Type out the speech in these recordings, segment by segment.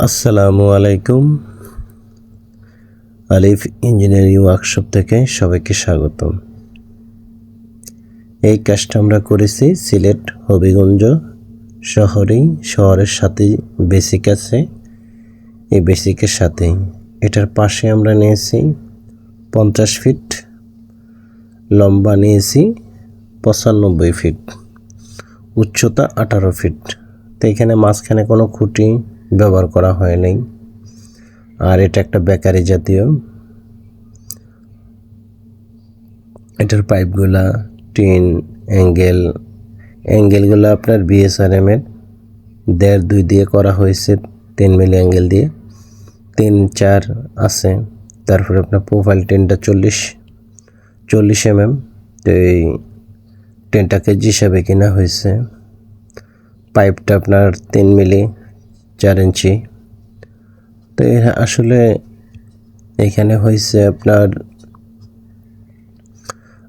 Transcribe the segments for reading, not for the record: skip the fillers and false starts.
আসসালামু আলাইকুম। আলিফ engineering workshop থেকে সবাইকে স্বাগতম। এই কাজটা আমরা করেছি সিলেট হবিগঞ্জ শহরের সাথেই বেসিক আছে। এই বেসিকের সাথেই এটার পাশে আমরা নিয়েছি 50 ফিট, লম্বা নিয়েছি 95 ফিট, উচ্চতা 18 ফিট। তো এখানে মাঝখানে কোনো খুঁটি ব্যবহার করা হয় নাই। আর এটা একটা বেকারি জাতীয়। এটার পাইপগুলা টিন অ্যাঙ্গেলগুলো আপনার বিএসআরএম এর 1.5-2 দিয়ে করা হয়েছে, 3 মিলি অ্যাঙ্গেল দিয়ে 3-4 আছে। তারপরে আপনার প্রোফাইল টিনটা 40 mm। তো এই টিনটা কেজি হিসাবে কেনা হয়েছে। পাইপটা আপনার 3 মিলি 4 ইঞ্চি। তো আসলে এখানে হয়েছে আপনার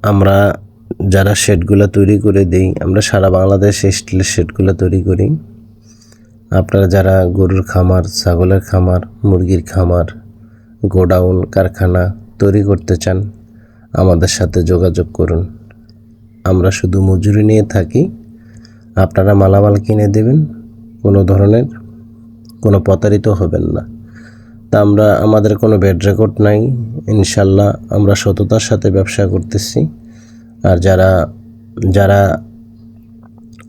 আমরা যারা শেডগুলো তৈরি করে দিই, আমরা সারা বাংলাদেশে স্টিলের শেডগুলো তৈরি করি। আপনারা যারা গরুর খামার, ছাগলের খামার, মুরগির খামার, গোডাউন, কারখানা তৈরি করতে চান, আমাদের সাথে যোগাযোগ করুন। আমরা শুধু মজুরি নিয়ে থাকি, আপনারা মালামাল কিনে দেবেন, কোনো ধরনের কোনো প্রতারিত হবেন না। তা আমাদের কোনো ব্যাড রেকর্ড নাই, ইনশাল্লাহ আমরা সততার সাথে ব্যবসা করতেছি। আর যারা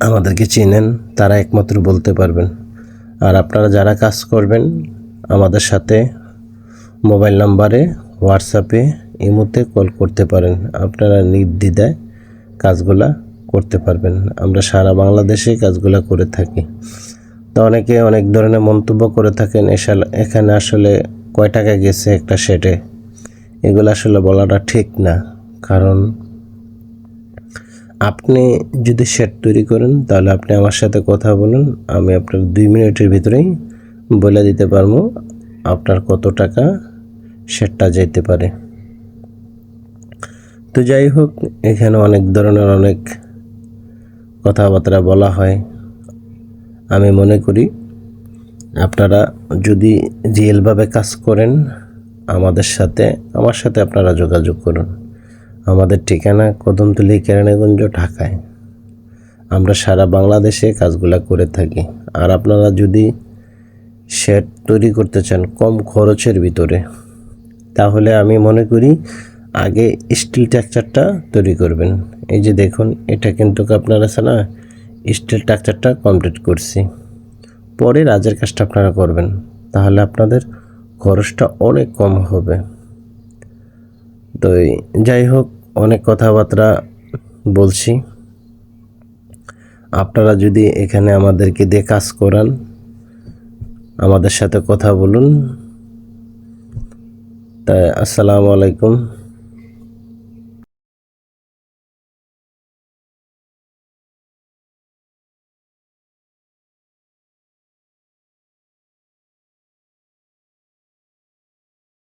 আমাদেরকে চেনেন তারা একমাত্র বলতে পারবেন। আর আপনারা যারা কাজ করবেন আমাদের সাথে মোবাইল নাম্বারে, হোয়াটসঅ্যাপে, ইমোতে কল করতে পারেন। আপনারা নির্দ্বিধায় কাজগুলা করতে পারবেন। আমরা সারা বাংলাদেশে কাজগুলা করে থাকি। তো অনেকে অনেক ধরনের মন্তব্য করে থাকেন, এখানে আসলে কয় টাকা গেছে একটা শেডে। এগুলো আসলে বলাটা ঠিক না। কারণ আপনি যদি শেড তৈরি করেন তাহলে আপনি আমার সাথে কথা বলুন, আমি আপনার 2 মিনিটের ভিতরেই বলে দিতে পারবো আপনার কত টাকা শেডটা যেতে পারে। তো যাই হোক, এখানে অনেক ধরনের অনেক কথাবার্তা বলা হয়। আমি মনে করি আপনারা যদি রিয়েলভাবে কাজ করেন আমার সাথে আপনারা যোগাযোগ করুন। আমাদের ঠিকানা কদমতলী, কেরানীগঞ্জ, ঢাকায়। আমরা সারা বাংলাদেশে কাজগুলা করে থাকি। আর আপনারা যদি শেড তৈরি করতে চান কম খরচের ভিতরে, তাহলে আমি মনে করি আগে স্টিল স্ট্রাকচারটা তৈরি করবেন। এই যে দেখুন, এটা কিন্তু আপনারা আছে না, স্টিল স্ট্রাকচারটা কমপ্লিট করছি। পরে রাজের কাজটা আপনারা করবেন, তাহলে আপনাদের খরচটা অনেক কম হবে। তো যাই হোক, অনেক কথাবার্তা বলছি। আপনারা যদি এখানে আমাদেরকে দিয়ে কাজ করান, আমাদের সাথে কথা বলুন। তাই আসসালামু আলাইকুম।